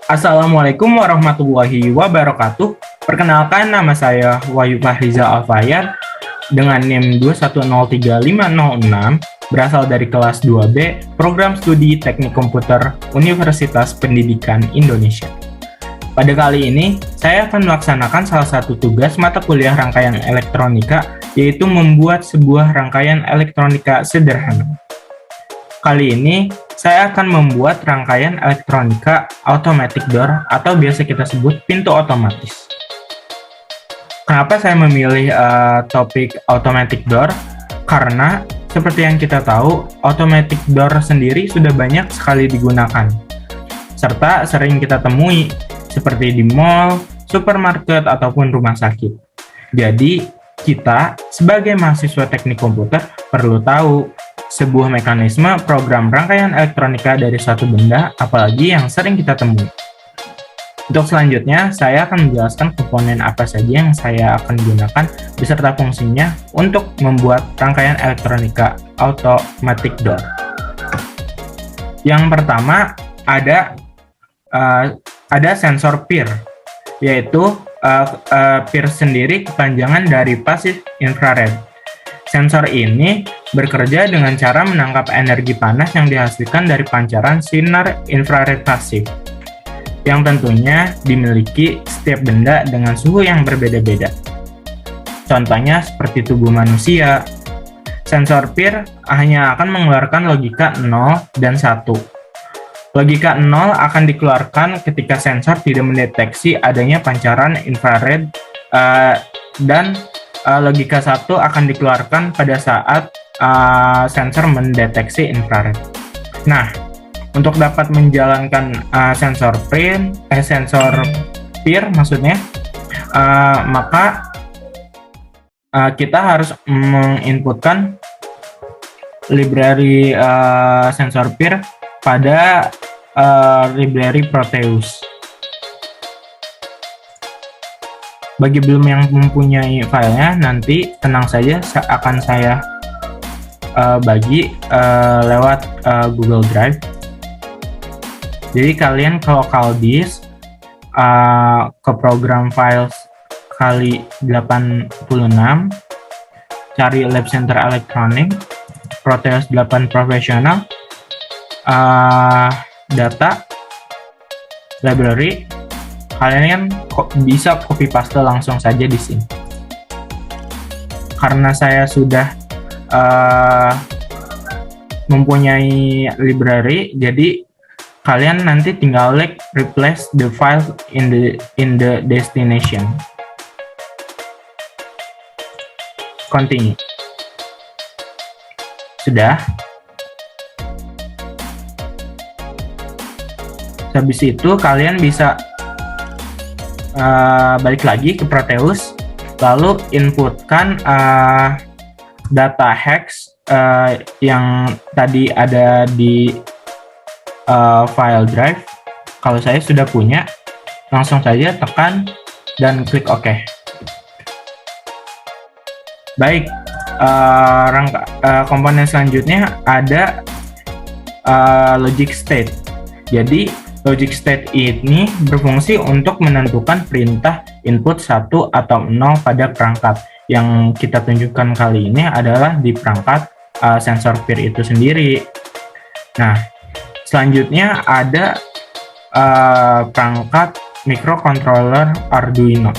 Assalamualaikum warahmatullahi wabarakatuh. Perkenalkan, nama saya Wahyu Fahriza Alfayad dengan NIM 2103506, berasal dari kelas 2B Program Studi Teknik Komputer Universitas Pendidikan Indonesia. Pada kali ini, saya akan melaksanakan salah satu tugas mata kuliah rangkaian elektronika, yaitu membuat sebuah rangkaian elektronika sederhana. Kali ini, saya akan membuat rangkaian elektronika automatic door atau biasa kita sebut pintu otomatis. Kenapa saya memilih topik automatic door? Karena seperti yang kita tahu, automatic door sendiri sudah banyak sekali digunakan, serta sering kita temui seperti di mall, supermarket, ataupun rumah sakit. Jadi, kita sebagai mahasiswa teknik komputer perlu tahu sebuah mekanisme program rangkaian elektronika dari suatu benda, apalagi yang sering kita temui. Untuk selanjutnya, saya akan menjelaskan komponen apa saja yang saya akan gunakan beserta fungsinya untuk membuat rangkaian elektronika automatic door. Yang pertama, ada sensor peer, yaitu peer sendiri kepanjangan dari passive infrared. Sensor ini bekerja dengan cara menangkap energi panas yang dihasilkan dari pancaran sinar infrared pasif, yang tentunya dimiliki setiap benda dengan suhu yang berbeda-beda. Contohnya seperti tubuh manusia. Sensor peer hanya akan mengeluarkan logika 0 dan 1. Logika 0 akan dikeluarkan ketika sensor tidak mendeteksi adanya pancaran infrared, dan logika 1 akan dikeluarkan pada saat sensor mendeteksi infrared. Nah, untuk dapat menjalankan sensor peer maksudnya, maka kita harus menginputkan library sensor peer pada library Proteus. Bagi belum yang mempunyai filenya, nanti tenang saja akan saya bagi lewat Google Drive. Jadi kalian ke local disk, ke program files kali 86, cari Lab Center Electronic, Proteus 8 Professional, data, library. Kalian bisa copy paste langsung saja di sini. Karena saya sudah mempunyai library, jadi kalian nanti tinggal replace the file in the destination. Continue. Sudah. Habis itu kalian bisa balik lagi ke Proteus, lalu inputkan data hex yang tadi ada di file drive. Kalau saya sudah punya, langsung saja tekan dan klik OK. Baik, komponen selanjutnya ada logic state. Jadi logic state ini berfungsi untuk menentukan perintah input 1 atau 0 pada perangkat. Yang kita tunjukkan kali ini adalah di perangkat sensor peer itu sendiri. Nah, selanjutnya ada perangkat microcontroller Arduino.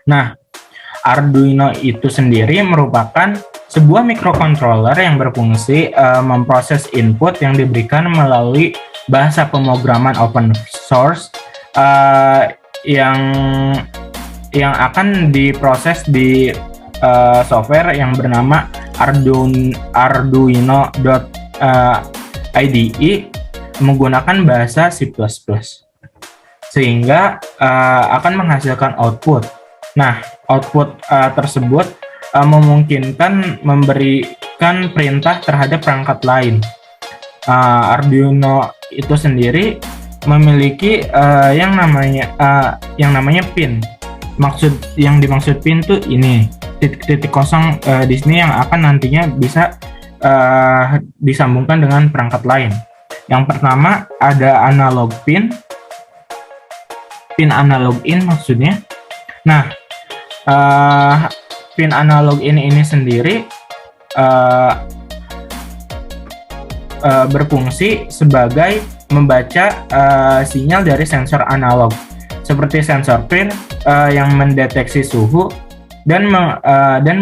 Nah, Arduino itu sendiri merupakan sebuah microcontroller yang berfungsi memproses input yang diberikan melalui bahasa pemrograman open source yang akan diproses di software yang bernama Arduino.IDE menggunakan bahasa C++, sehingga akan menghasilkan output. Nah, output tersebut memungkinkan memberikan perintah terhadap perangkat lain. Arduino itu sendiri memiliki yang namanya pin. yang dimaksud pin tuh ini titik-titik kosong di sini yang akan nantinya bisa disambungkan dengan perangkat lain. Yang pertama ada analog pin analog in maksudnya. Nah, pin analog ini sendiri berfungsi sebagai membaca sinyal dari sensor analog seperti sensor pin yang mendeteksi suhu dan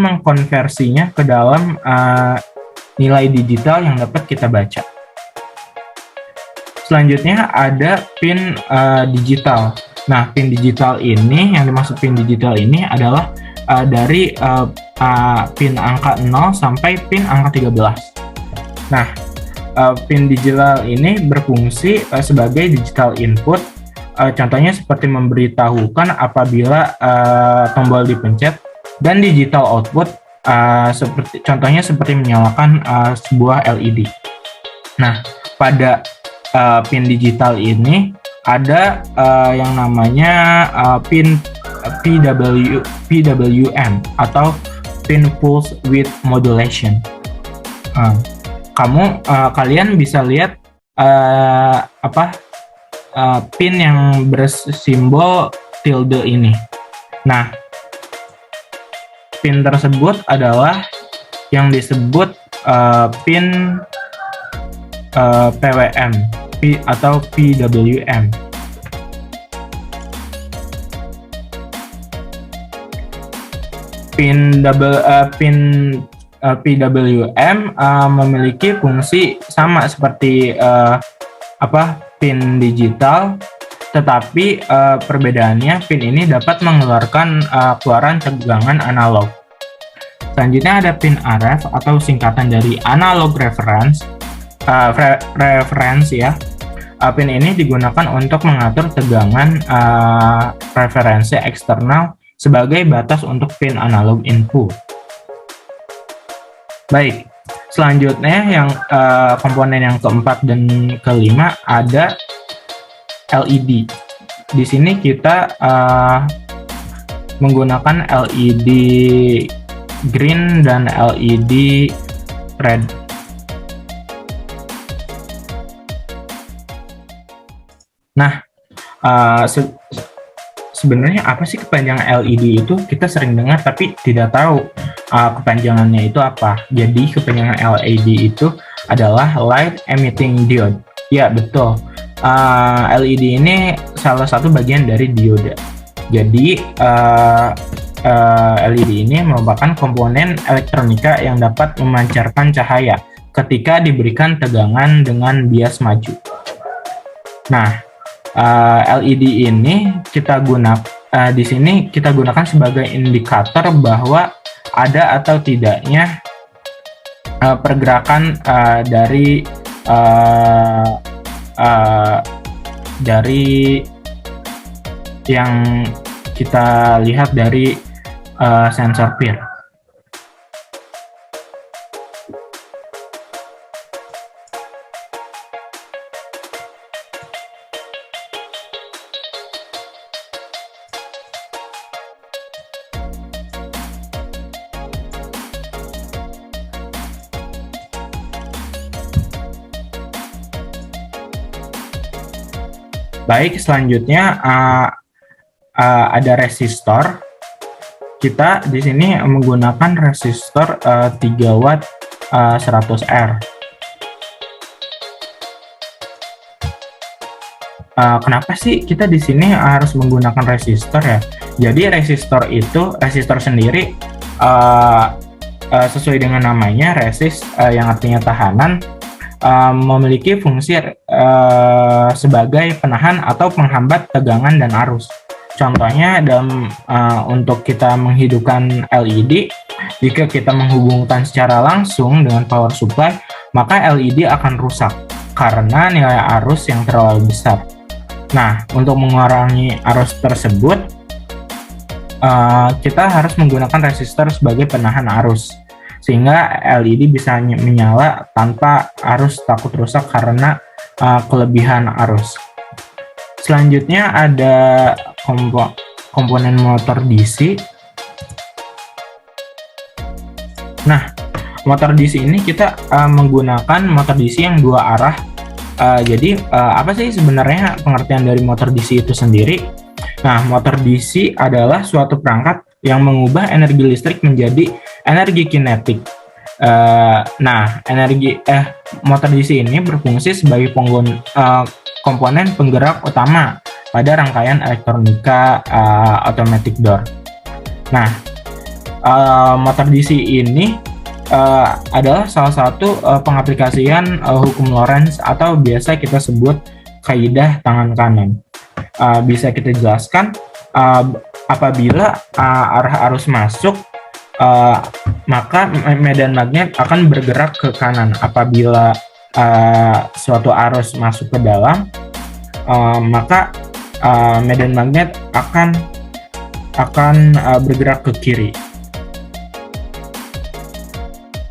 mengkonversinya ke dalam nilai digital yang dapat kita baca. Selanjutnya ada pin digital. Nah, pin digital ini, yang dimaksud pin digital ini adalah dari pin angka 0 sampai pin angka 13. Nah, pin digital ini berfungsi sebagai digital input. Contohnya seperti memberitahukan apabila tombol dipencet, dan digital output contohnya seperti menyalakan sebuah LED. Nah, pada pin digital ini ada yang namanya pin PWM atau pin pulse width modulation. Kalian bisa lihat pin yang bersimbol tilde ini. Nah, pin tersebut adalah yang disebut pin PWM atau PWM. Pin PWM memiliki fungsi sama seperti pin digital, tetapi perbedaannya pin ini dapat mengeluarkan keluaran tegangan analog. Selanjutnya ada pin RF atau singkatan dari analog reference. Ya. Pin ini digunakan untuk mengatur tegangan referensi eksternal sebagai batas untuk pin analog input. Baik, selanjutnya yang komponen yang keempat dan kelima ada LED. Di sini kita menggunakan LED green dan LED red. Nah, sebenarnya apa sih kepanjangan LED itu? Kita sering dengar tapi tidak tahu kepanjangannya itu apa. Jadi kepanjangan LED itu adalah light emitting diode. Ya, betul. LED ini salah satu bagian dari diode. Jadi LED ini merupakan komponen elektronika yang dapat memancarkan cahaya ketika diberikan tegangan dengan bias maju. Nah, LED ini di sini kita gunakan sebagai indikator bahwa ada atau tidaknya pergerakan dari yang kita lihat dari sensor PIR. Baik, selanjutnya ada resistor. Kita di sini menggunakan resistor 3 watt 100R. Kenapa sih kita di sini harus menggunakan resistor ya? Jadi resistor sendiri sesuai dengan namanya resist, yang artinya tahanan, memiliki fungsi sebagai penahan atau penghambat tegangan dan arus. Contohnya untuk kita menghidupkan LED, jika kita menghubungkan secara langsung dengan power supply, maka LED akan rusak karena nilai arus yang terlalu besar. Nah, untuk mengurangi arus tersebut, kita harus menggunakan resistor sebagai penahan arus, sehingga LED bisa menyala tanpa arus takut rusak karena kelebihan arus. Selanjutnya ada komponen motor DC. Nah, motor DC ini kita menggunakan motor DC yang dua arah. Jadi apa sih sebenarnya pengertian dari motor DC itu sendiri? Nah, motor DC adalah suatu perangkat yang mengubah energi listrik menjadi energi kinetik. Motor DC ini berfungsi sebagai komponen penggerak utama pada rangkaian elektronika automatic door. Nah, motor DC ini adalah salah satu pengaplikasian hukum Lorentz atau biasa kita sebut kaidah tangan kanan. Bisa kita jelaskan apabila arah arus masuk, maka medan magnet akan bergerak ke kanan. Apabila suatu arus masuk ke dalam, maka medan magnet akan bergerak ke kiri.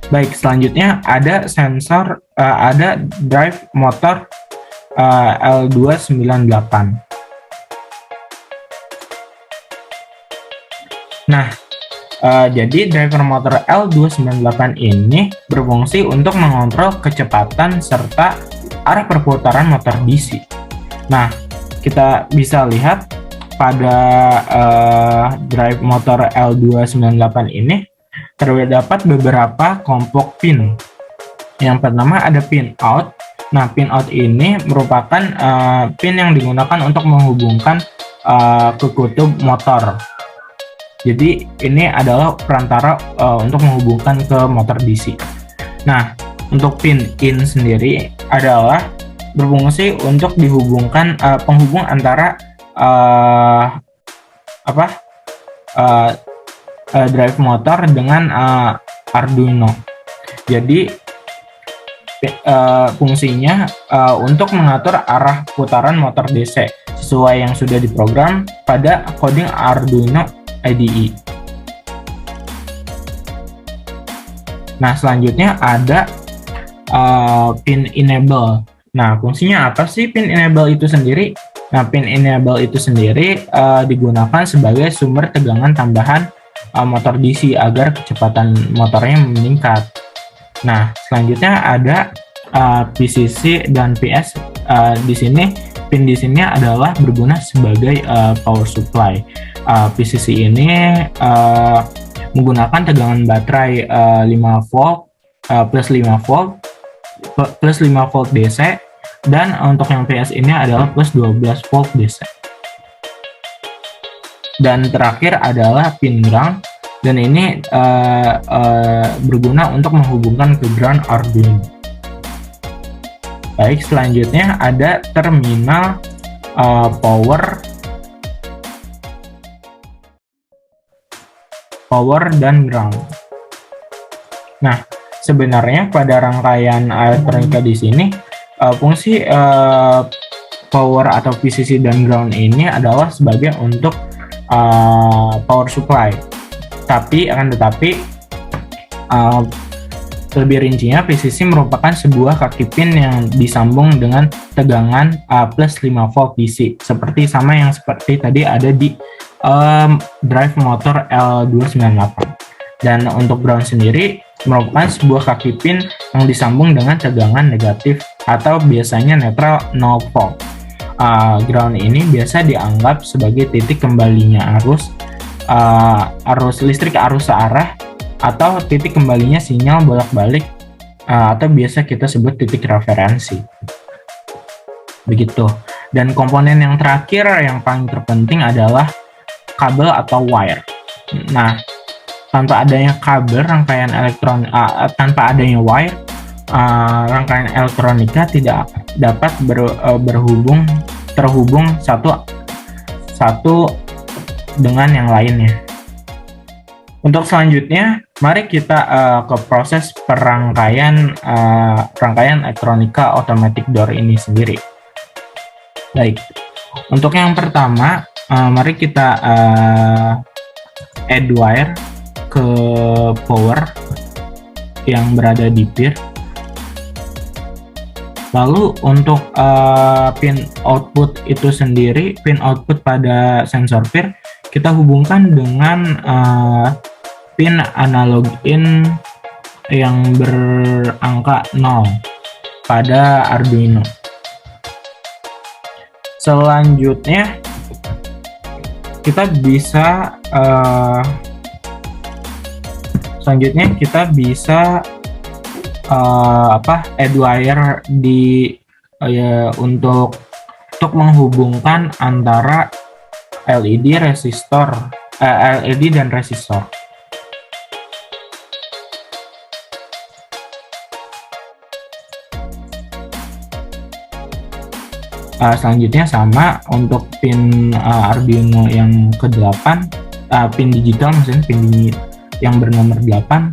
Baik, selanjutnya ada sensor, ada drive motor L298. Nah, jadi driver motor L298 ini berfungsi untuk mengontrol kecepatan serta arah perputaran motor DC. Nah, kita bisa lihat pada drive motor L298 ini terdapat beberapa kelompok pin. Yang pertama ada pin out. Nah, pin out ini merupakan pin yang digunakan untuk menghubungkan ke kutub motor. Jadi ini adalah perantara untuk menghubungkan ke motor DC. Nah, untuk pin in sendiri adalah berfungsi untuk dihubungkan penghubung antara drive motor dengan Arduino. Jadi fungsinya untuk mengatur arah putaran motor DC sesuai yang sudah diprogram pada coding Arduino IDE. Nah, selanjutnya ada pin enable. Nah, fungsinya apa sih pin enable itu sendiri? Nah, pin enable itu sendiri digunakan sebagai sumber tegangan tambahan motor DC agar kecepatan motornya meningkat. Nah, selanjutnya ada PCC dan PS. Di sini pin di sini adalah berguna sebagai power supply. PCC ini menggunakan tegangan baterai 5 volt plus 5 volt plus 5 volt DC, dan untuk yang PS ini adalah plus 12 volt DC. Dan terakhir adalah pin ground, dan ini berguna untuk menghubungkan ke ground Arduino. Baik, selanjutnya ada terminal power dan ground. Nah, sebenarnya pada rangkaian elektronika di sini fungsi power atau PCC dan ground ini adalah sebagai untuk power supply. Tapi lebih rincinya, PCC merupakan sebuah kaki pin yang disambung dengan tegangan plus 5 volt DC, seperti tadi ada di drive motor L298. Dan untuk ground sendiri merupakan sebuah kaki pin yang disambung dengan tegangan negatif atau biasanya netral 0 volt. Ground ini biasa dianggap sebagai titik kembalinya arus listrik arus searah, atau titik kembalinya sinyal bolak-balik, atau biasa kita sebut titik referensi. Begitu. Dan komponen yang terakhir yang paling terpenting adalah kabel atau wire. Nah, tanpa adanya kabel, tanpa adanya wire, rangkaian elektronika tidak dapat terhubung satu dengan yang lainnya. Untuk selanjutnya, mari kita ke proses rangkaian elektronika automatic door ini sendiri. Baik, untuk yang pertama, mari kita add wire ke power yang berada di peer. Lalu untuk pin output itu sendiri, pin output pada sensor peer, kita hubungkan dengan pin analog in yang berangka 0 pada Arduino. Selanjutnya kita bisa add wire untuk menghubungkan antara LED dan resistor. Selanjutnya sama untuk pin Arduino yang ke-8, pin digital maksudnya, pin yang bernomor 8,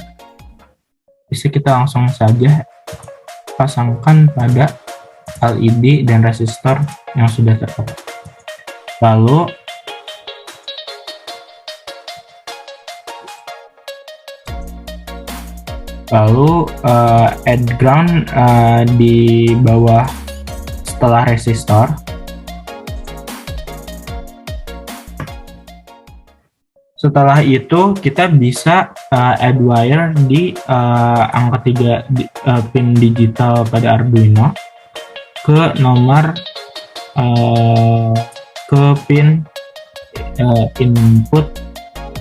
bisa kita langsung saja pasangkan pada LED dan resistor yang sudah terpasang. Lalu add ground di bawah setelah resistor. Setelah itu kita bisa add wire di angka 3 pin digital pada Arduino ke nomor ke pin input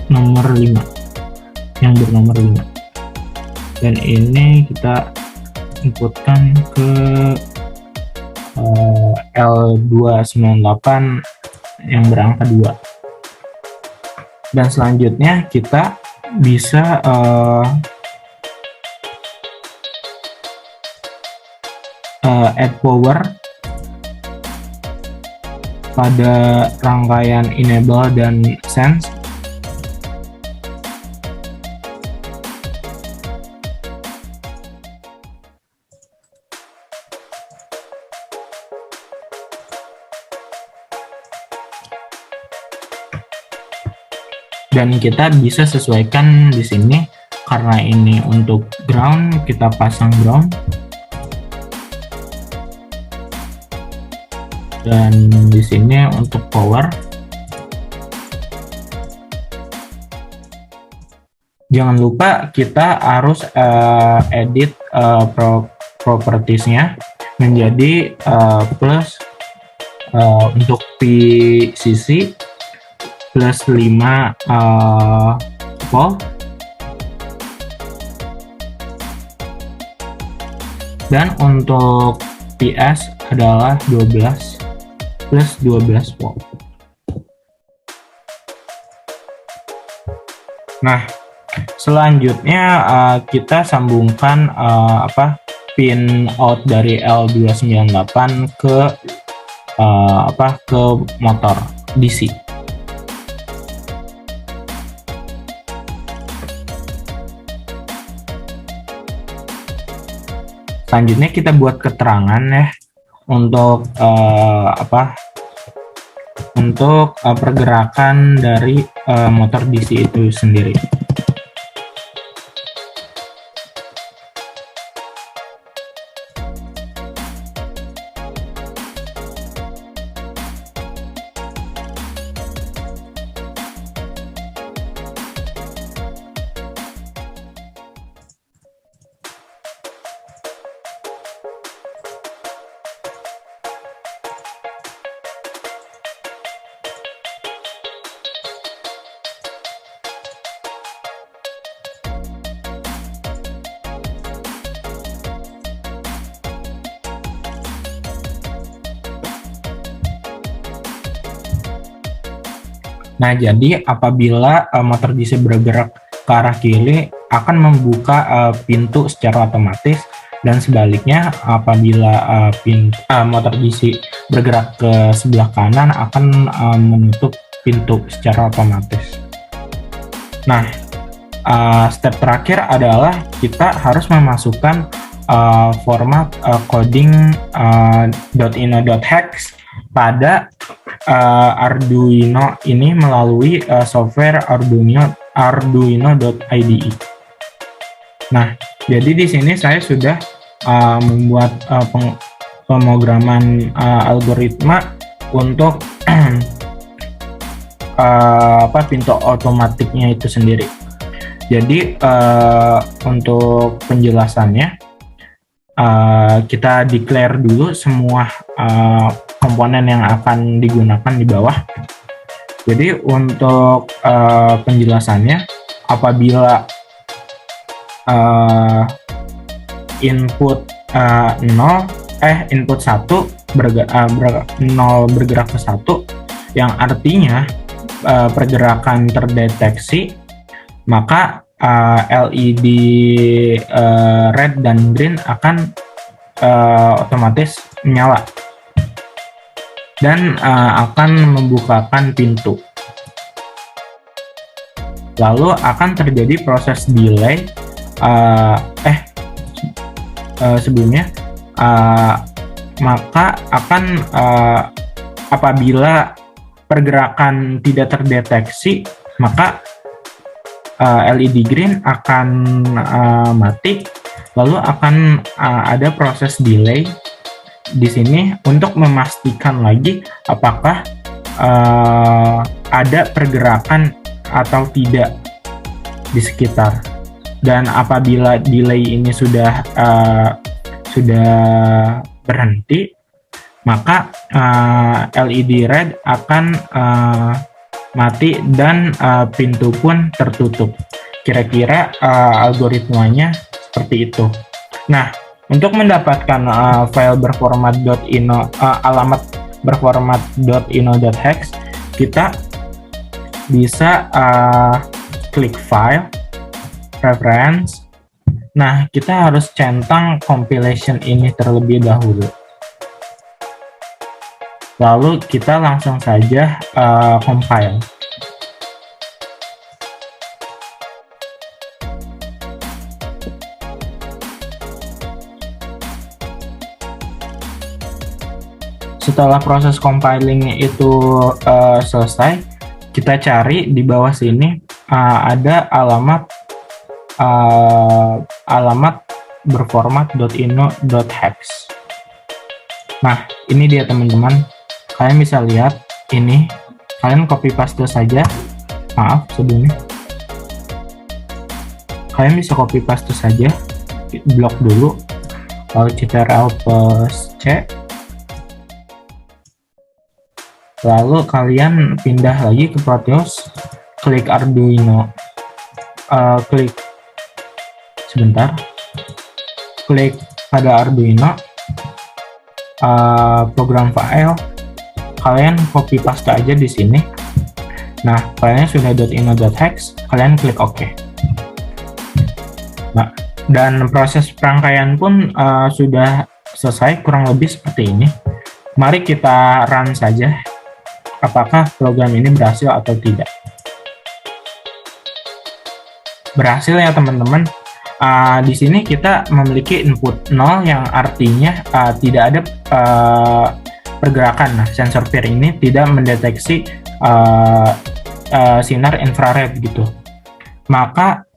nomor 5 yang bernomor 5, dan ini kita inputkan ke L298 yang berangka 2. Dan selanjutnya kita bisa add power pada rangkaian enable dan sense. Dan kita bisa sesuaikan di sini, karena ini untuk ground kita pasang ground, dan di sini untuk power. Jangan lupa kita harus edit propertiesnya menjadi plus untuk PCC plus 5 volt, dan untuk PS adalah 12 plus 12 volt. Nah, selanjutnya kita sambungkan pin out dari L298 ke motor DC. Selanjutnya kita buat keterangan ya untuk pergerakan dari motor DC itu sendiri. Nah, jadi apabila motor DC bergerak ke arah kiri akan membuka pintu secara otomatis, dan sebaliknya apabila motor DC bergerak ke sebelah kanan akan menutup pintu secara otomatis. Nah, step terakhir adalah kita harus memasukkan format coding .ino.hex pada Arduino ini melalui software Arduino.IDE. Nah, jadi di sini saya sudah membuat pemrograman algoritma untuk pintu otomatiknya itu sendiri. Jadi untuk penjelasannya, kita declare dulu semua komponen yang akan digunakan di bawah. Jadi untuk penjelasannya, apabila input 0 input 1 0 bergerak ke 1, yang artinya pergerakan terdeteksi, maka LED red dan green akan otomatis menyala dan akan membukakan pintu. Lalu akan terjadi proses delay. Sebelumnya, maka akan apabila pergerakan tidak terdeteksi, maka LED green akan mati, lalu akan ada proses delay di sini untuk memastikan lagi apakah ada pergerakan atau tidak di sekitar. Dan apabila delay ini sudah berhenti, maka LED red akan mati dan pintu pun tertutup. Kira-kira algoritmanya seperti itu. Nah, untuk mendapatkan file berformat .ino, alamat berformat .ino.hex, kita bisa klik file, reference. Nah, kita harus centang compilation ini terlebih dahulu. Lalu kita langsung saja compile. Setelah proses compiling itu selesai, kita cari di bawah sini ada alamat berformat .ino.hex. Nah, ini dia teman-teman. Kalian bisa lihat ini. Kalian copy paste saja. Maaf sebelumnya. Kalian bisa copy paste saja. Blok dulu. Lalu ctrl plus C. Lalu kalian pindah lagi ke Proteus. Klik Arduino. Klik pada Arduino, program file, kalian copy paste aja di sini. Nah, filenya sudah .ino.hex, kalian klik OK. Nah, dan proses perangkaian pun sudah selesai, kurang lebih seperti ini. Mari kita run saja, apakah program ini berhasil atau tidak. Berhasil ya teman-teman. Di sini kita memiliki input 0 yang artinya tidak ada pergerakan. Nah, sensor peer ini tidak mendeteksi sinar infrared gitu. Maka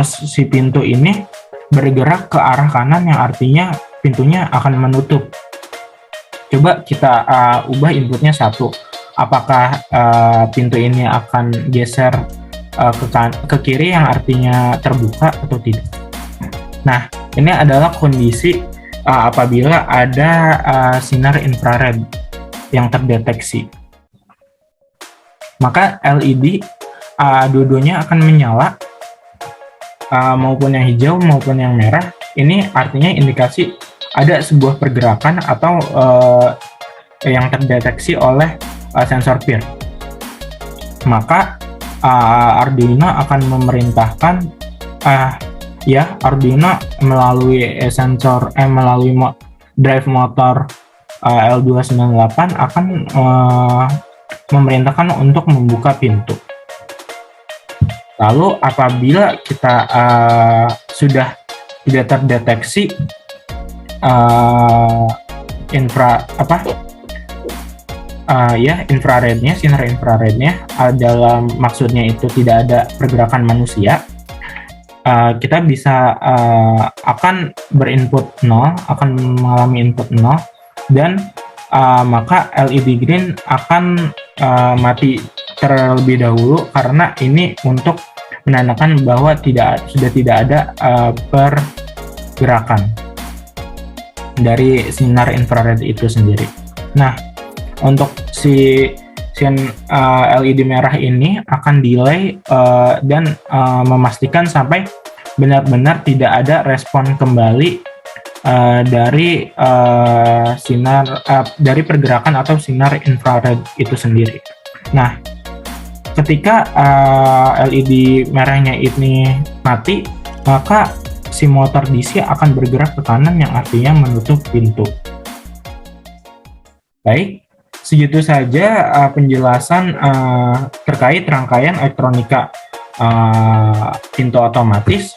si pintu ini bergerak ke arah kanan yang artinya pintunya akan menutup. Coba kita ubah inputnya 1. Apakah pintu ini akan geser ke kiri yang artinya terbuka atau tidak. Nah, ini adalah kondisi apabila ada sinar infrared yang terdeteksi. Maka LED dua-duanya akan menyala, maupun yang hijau maupun yang merah. Ini artinya indikasi ada sebuah pergerakan atau yang terdeteksi oleh sensor peer. Maka Arduino akan memerintahkan Arduino melalui melalui drive motor L298 akan memerintahkan untuk membuka pintu. Lalu apabila kita sudah tidak terdeteksi infrarednya, sinar infrarednya, dalam maksudnya itu tidak ada pergerakan manusia, kita bisa akan berinput 0, akan mengalami input 0, dan maka LED green akan mati terlebih dahulu, karena ini untuk menandakan bahwa sudah tidak ada pergerakan dari sinar infrared itu sendiri. Nah, untuk si LED merah ini akan delay dan memastikan sampai benar-benar tidak ada respon kembali dari dari pergerakan atau sinar infrared itu sendiri. Nah, ketika LED merahnya ini mati, maka si motor DC akan bergerak ke kanan, yang artinya menutup pintu. Baik, segitu saja penjelasan terkait rangkaian elektronika pintu otomatis.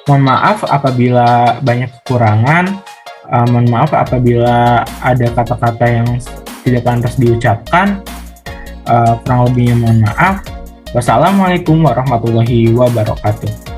Mohon maaf apabila banyak kekurangan, mohon maaf apabila ada kata-kata yang tidak pantas diucapkan. Kurang lebihnya mohon maaf. Wassalamualaikum warahmatullahi wabarakatuh.